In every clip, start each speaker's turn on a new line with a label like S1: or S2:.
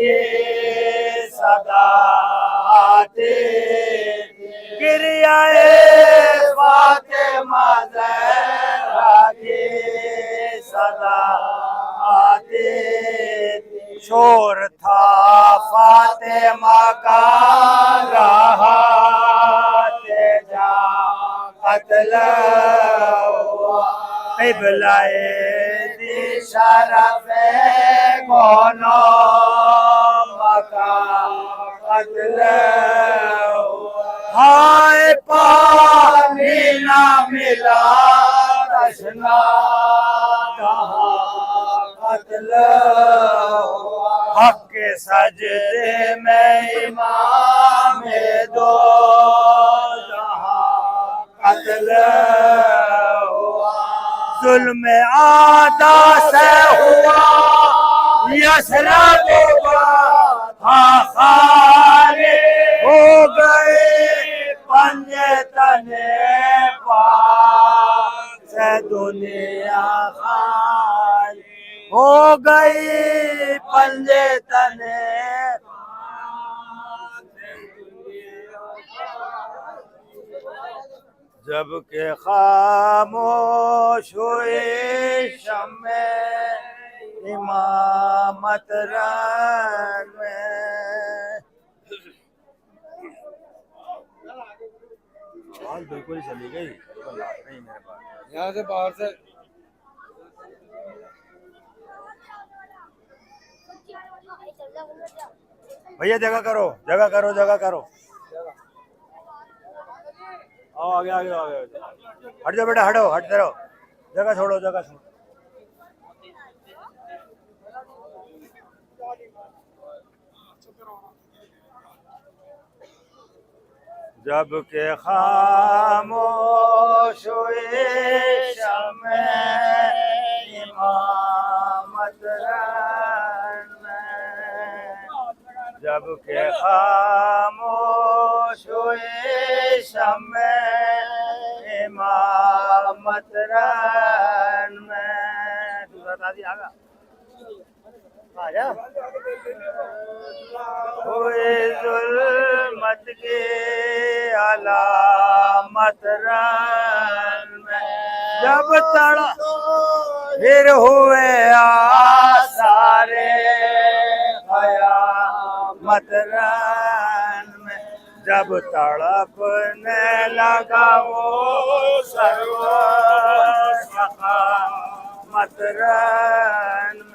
S1: की सदा आती गिरियाए फातिमा ज़हरा की सदा आती शोर था फातिमा का रहा तेजा कत्ल हुआ क़िबलाए दी शरफ़ कोनो मका कत्ल हाय पानी ना मिला तशना कहाँ कत्ल हक के सजदे में इमाम दो जहां कत्ल जुल्म आदा से हुआ यसरब खाली हो गए पंजे तने पाक से दुनिया खाली हो गई पंजे तने जब के खामोश हुए शम्मे इमामत रन में आवाज बिल्कुल चली गई नहीं मेरे पास यहाँ से बाहर से भैया जगह करो जगह करो जगह करो आओ आगे आगे आगे हट जाओ बेटा हटो हटते रहो जगह छोड़ो जगह छोड़ो जब के खामोश हुए शम्मे इमामत रन में जब के खामोश हुए शम्मे इमामत रन में दूसरा ताज़ी आगा आजा हुए जुल्मत के अलामत रन में जब तड़ा फिर हुए आसारे क़यामत रन में जब तड़पने लगा वो सरवर सखामत रन में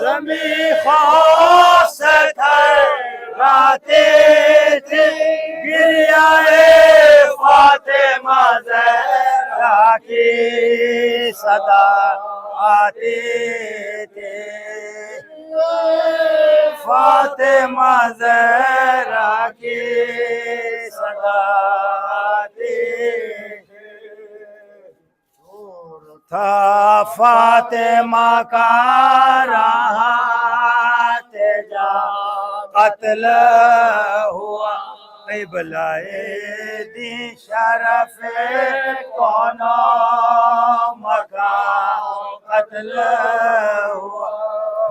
S1: ज़मी ख़ास थर्राती थी गिरियाए फातिमा ज़हरा की सदा आती थी फातिमा ज़हरा की सदा आती था फातिमा का रहा तेजा कत्ल हुआ क़िबलाए दी शरफ़ कोनो मका कत्ल हुआ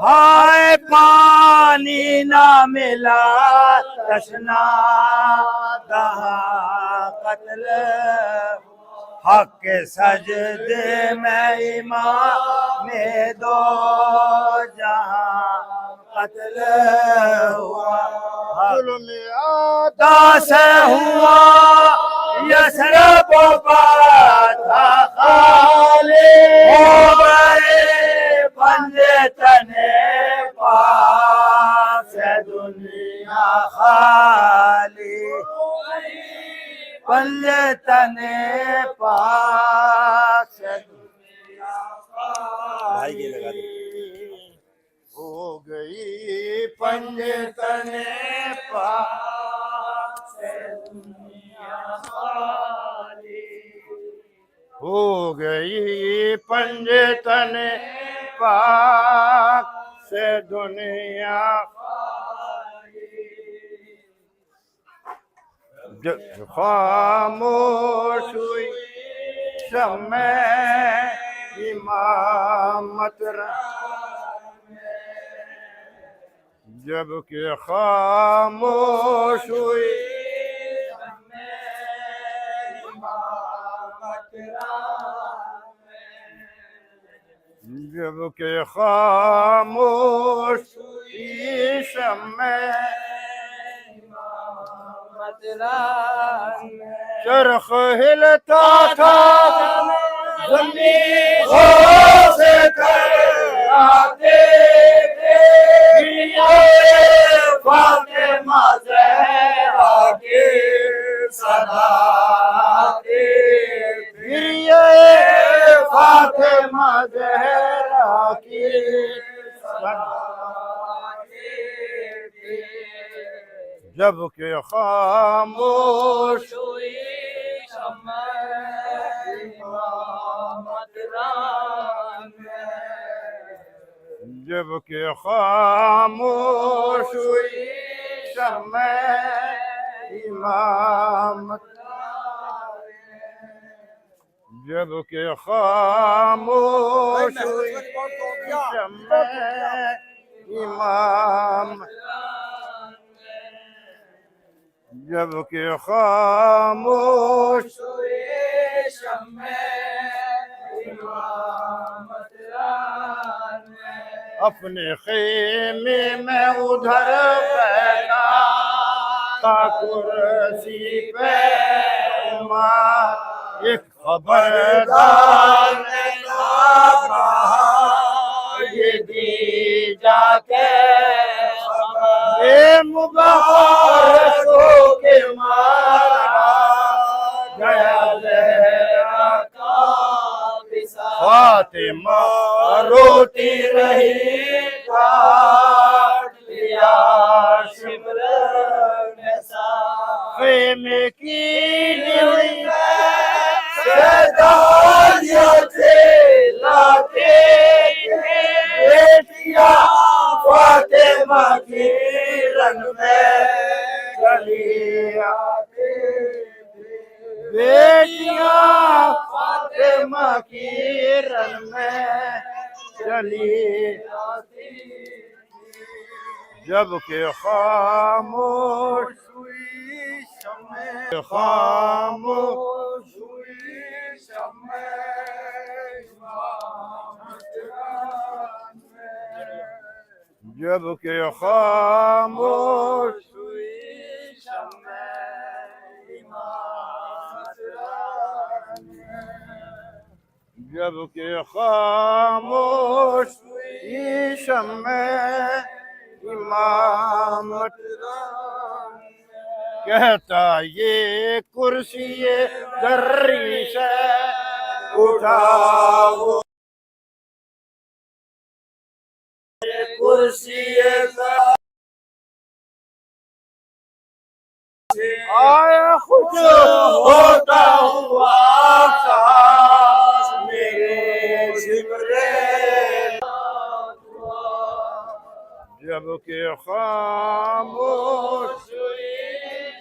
S1: हाय पानी ना मिला तशना दहा कत्ल हक के सजदे में इमाम दो जहां कत्ल हुआ जुल्म आदा से हुआ यसरब था खाली हो गए पंजे तने पाक से दुनिया खाली पंजे तने पाक से दुनिया भाई की लगा दो हो गई पंजे तने पाक से दुनिया खाली हो गई पंजे तने पाक से दुनिया खाली
S2: खामोश हुई शम्मे इमामत जब के खामोश हुई जब के खामोश हुई शम्मे चरख हिलता था जमीन से आते थे फातिमा ज़हरा के सदाते थे फातिमा ज़हरा की सदाते जब के खामोश हुई जब के खामोश हुई शम्मे इमामत जब के खामोश हुई शम्मे इमामत जब के खामोश हुई शम्मे इमामत अपने खेमे में उधर बैठा था कुर्सी पे एक खबरदार ने कहा ये दी जाके मुबारकों के मारा गया ज़हरा का फातिमा रोती रही काट लिया शिमर खेमे की हुई लाते बेटिया फातिमा की रंग में चली आती बेटियां फातिमा की रंग में चली आती जब के खामोश हुई शम्मे खामोश हुई शम्मे जब के खामोश हुई शम्मे जब के खामोश हुई शम्मे इमामत कहता ये कुर्सी दर्री से उठाओ कुर्सी आया खुद होता हुआ मेरे शिमरे जब के खामोश हुई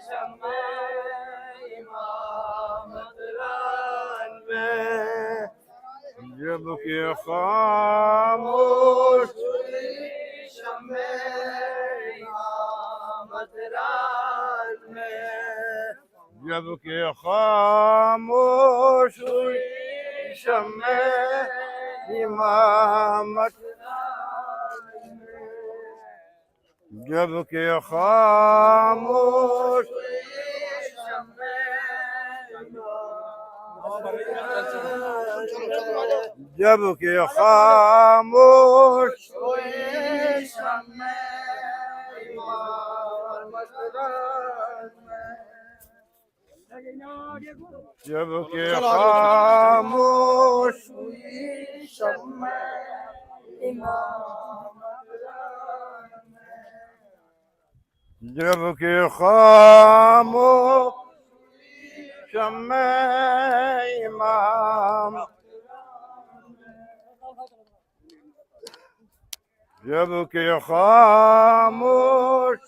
S2: शम्मे इमामत में जब के खामोश हुई शम्मे इमामत में जब के खामोश हुई शम्मे इमामत जब के खामोश जब के खामोश जब के खामोश जब के खामोश शम्मे इमाम जब के खामोश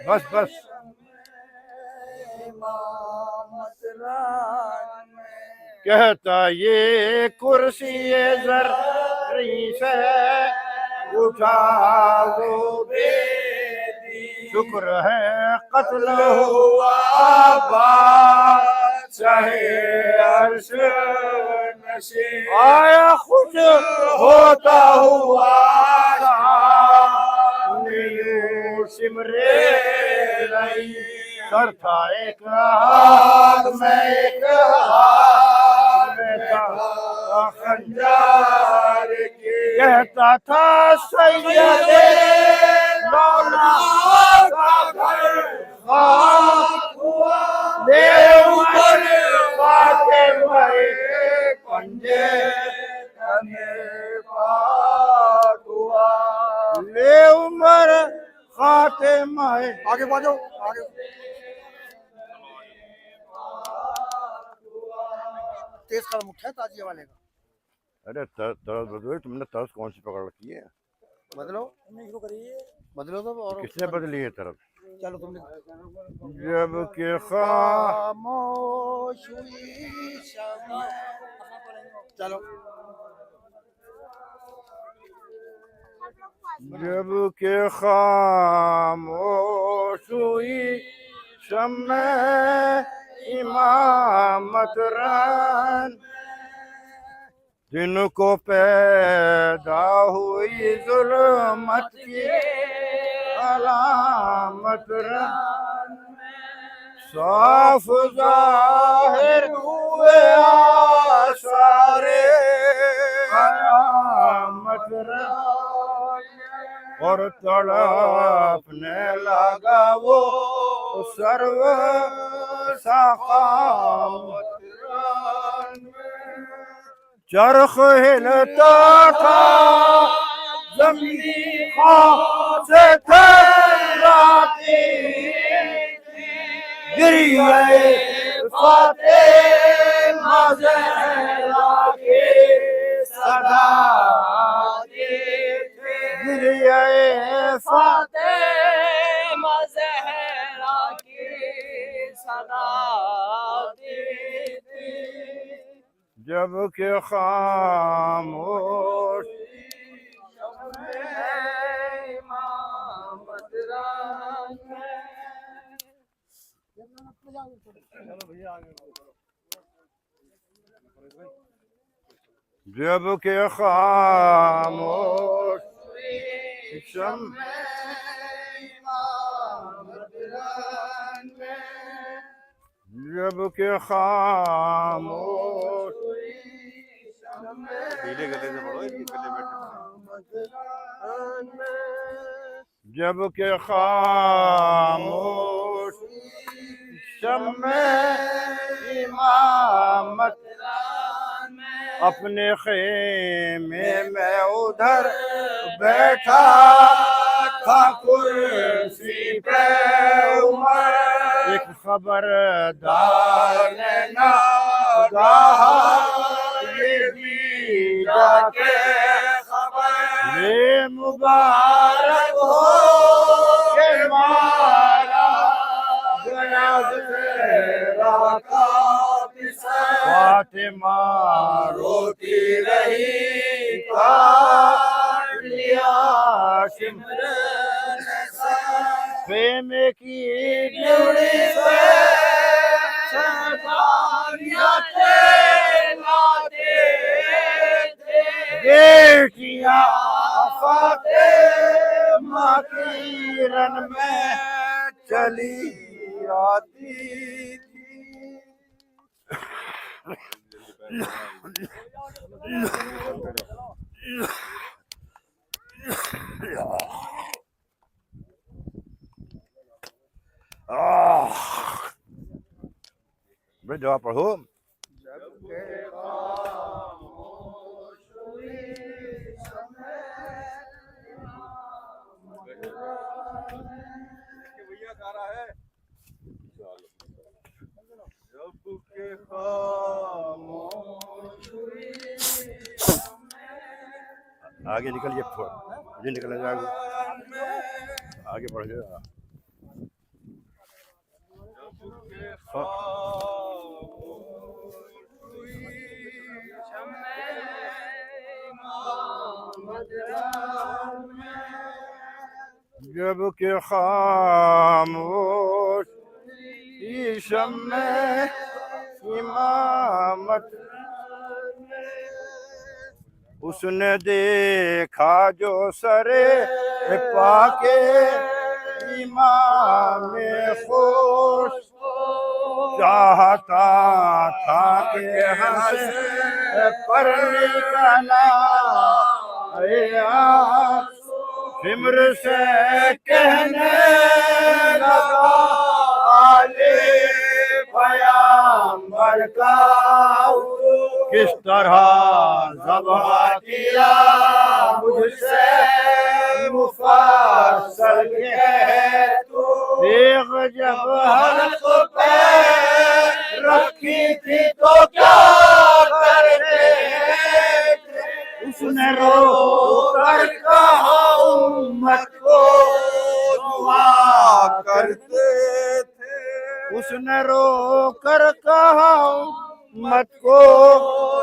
S2: बस बस कहता ये कुर्सी ज़र्री से उठाओ शुक्र है कत्ल हुआ चाहे अर्श आया खुश होता हुआ सिमरे नहीं सर था एक हाथ में एक हाथ में था खंजर कहता था सैयद मौला का घर खाक हुआ ले उमर बाते भाई पंजे तने पाक हुआ ले उमर खाते माए
S3: आगे बढ़ो आगे तेज कदम उठा है ताजिए वाले का
S2: अरे तरस बदलो तुमने तरस कौन सी पकड़ रखी है
S3: बदलो बदलो तो और
S2: किसने बदली है तरफ
S3: चलो तुमने
S2: जब के
S3: खामोश हुई शम्मा चलो
S2: जब के खामोश हुई शम्मे इमामत रन दिन को पैदा हुई जुल्मत की अलामत रन साफ जाहिर हुए आसारे अलामत रन और तड़पने लगा वो सर्व साखावत चरख हिलता था ज़मीन से थर्राती गिरी गए फातिमा ज़हरा के सदा गिरी गए
S4: फातिमा ज़हरा की सदा देती
S2: जब के खामोश जब के खामोश जब के खामोश
S1: पीले गले से पढ़ो इसके गले बैठे
S2: जब के खामोश शम्मे इमामत अपने खेमे में उधर बैठा था कुर्सी पे उमर एक खबरदार ने ना कहा ये भी जाके खबर ये मुबारक हो के मारा गया ज़हरा का फातिमा रोती रही काट लिया सिमरन खेमे की ड्योढ़ी से शैतानियां लाते थे बेटियां फातिमा की रन में चली आती थी भाई दवा पढ़ो
S1: भैया गा रहा है जब के
S2: आगे निकलिए थोड़ा मुझे निकलना जाएगा आगे बढ़ जाएगा जब के खामोश शम्मे इमामत उसने देखा जो सरे पाके इमाम खुश चाहता था कि हंस पर निकला सिमर से कहने लगा आले पैगंबर का किस तरह ज़ब्ह किया मुझसे मुफस्सल कह तू देख जब हल्क पे रखी थी तो क्या करते उसने रो कर कहा उम्मत को दुआ करते थे उसने रो कर कहा उम्मत को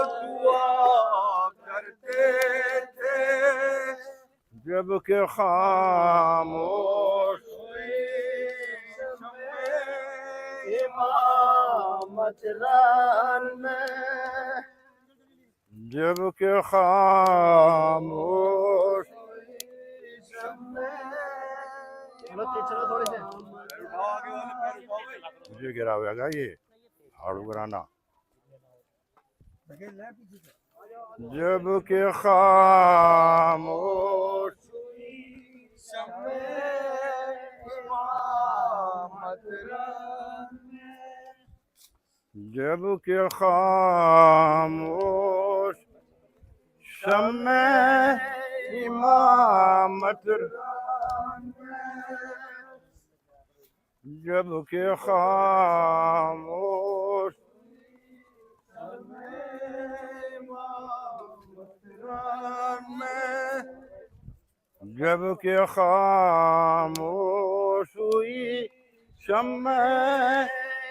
S2: दुआ करते थे जब के खामोश इमामत रान में जब के खामोश मुझे गिरा हुआ ये हाड़ू गिराना जब के खामोश जब के खामोश शम्मे इमामत जब के खामोश जब के खामोश हुई शम्मे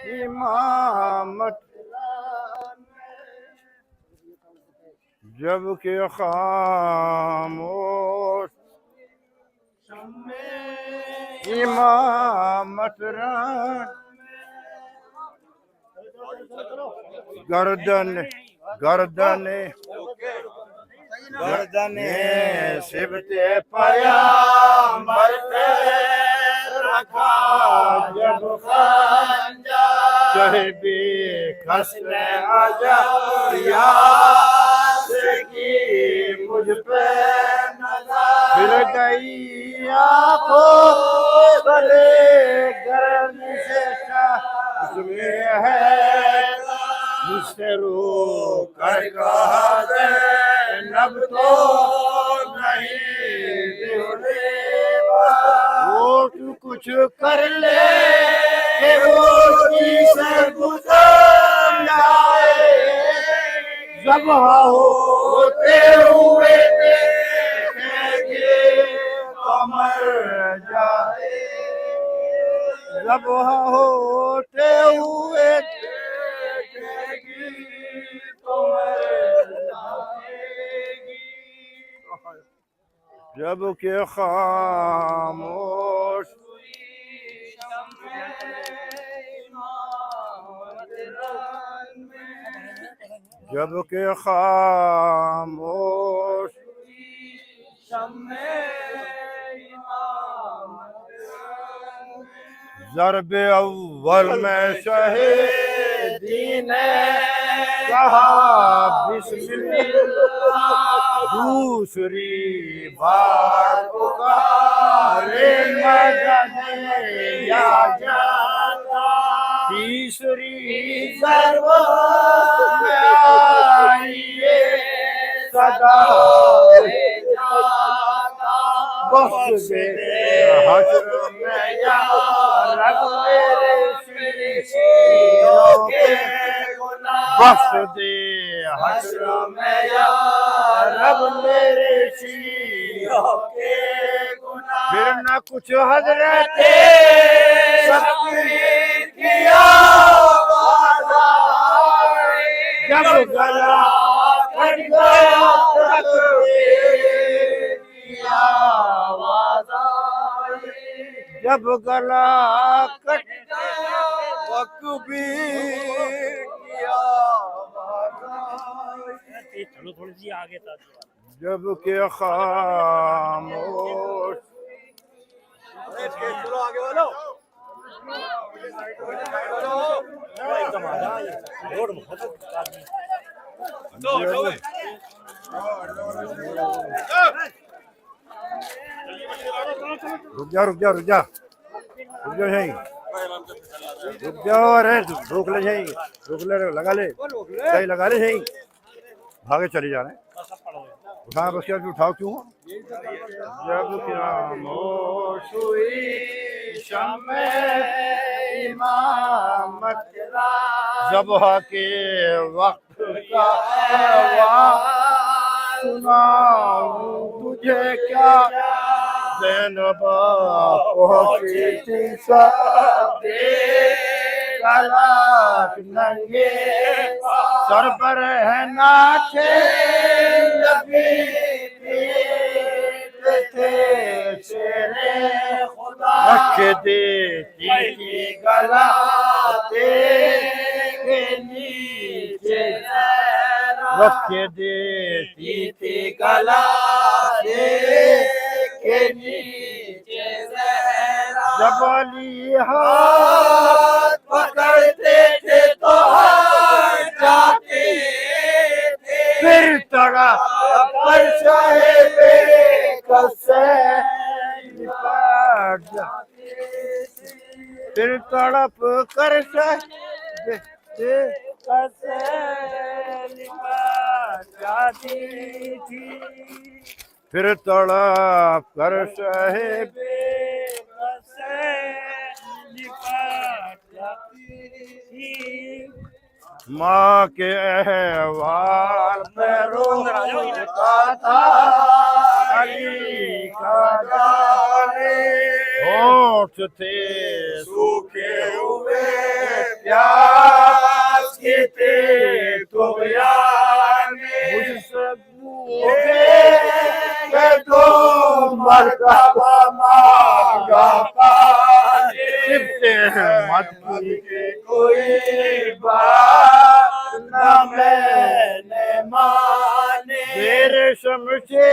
S2: इमामत जब के खामोश इमामत गर्दन गर्दन गर्दन सिबते पैगंबर पे रखा जब खंजा चाहे बेकस में आजा की मुझ पे फिर गई आँखों गले गर्म से उसमें है मुझसे रो कर कहा नब तो नहीं वो तू कुछ कर ले कि वो से गुजर जाए जब होते हुए मर जाए जब होते हुए जब के खामोश जब के खामोश ज़रब अव्वल में शहीदी ने कहा बिस्मिल्लाह दूसरी बार पुकारे मदद या जाता तीसरी ज़रब में आइए सदा बख्श दे हश्र में या रब मेरे शीरों के बख्श दे हश्र में या रब मेरे शीरों के फिर न कुछ हज़रत
S4: शबीर की आवाज आई।
S2: जब गला कट गया तकबीर की आवाज आई। जब गला कट गया तकबीर की आवाज आई।
S1: चलो थोड़ी सी आगे था।
S2: जब के खामोश
S1: चलो आगे वालो। एकदम आ जा, रोड बहुत आदमी।
S2: रुक जा रुक जा रुक जा रुक जा यहीं रुक जाओ। अरे रोक ले यहीं रोक ले लगा ले सही लगा ले यहीं भागे चले जा रहे हैं। उठा बस क्या उठाओ क्यों जब क्या खामोश हुई शम्मे इमामत ज़ब्ह के वक्त का आवाज़ सुनाऊं तुझे क्या ज़ैनब पहुंची थी सबके तलाक नंगे सर पर है नाचे नबी थे शेरे खुदा रख देती थी गला के नीचे रख देती थी गला के नीचे जब अली हाथ पकड़ते थे तो हाथ जाते थे फिर तड़ा पर चाहे बेकसे निपट जाते फिर तड़प कर कसे निपट जाती थी फिर तड़प कर सहे माँ के अहवाल में रोता था अली का जाने होठ थे सूखे हुए प्यास के थे तो मुझसे के दो मरतबा मांगा पानी सिफते हैं मत के कोई बात न मैंने माने देर शमशे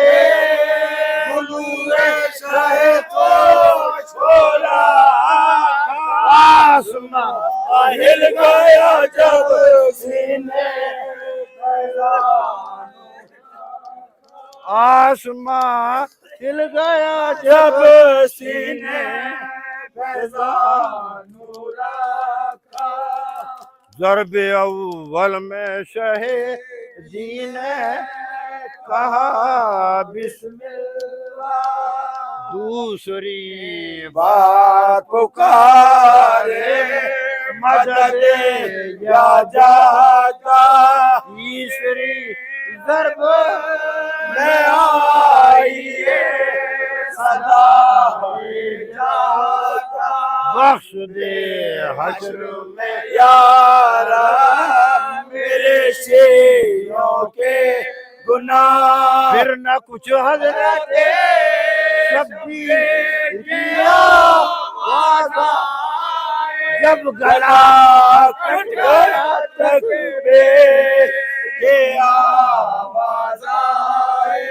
S2: गुलूए शाहे को छोड़ा आसमां हिल गया जब सीने आसमां हिल गया जब सीने ज़रब अव्वल में शहीदी ने कहा बिस्मिल्लाह दूसरी बार पुकारे मदद या जाता तीसरी ज़रब में आइए सदा जाता बख्श दे हश्र में यारा मेरे शेरों के गुनाह फिर न कुछ हज़रत शब्बीर किया वादा जब गला कट गया तकबीर के आवाज आई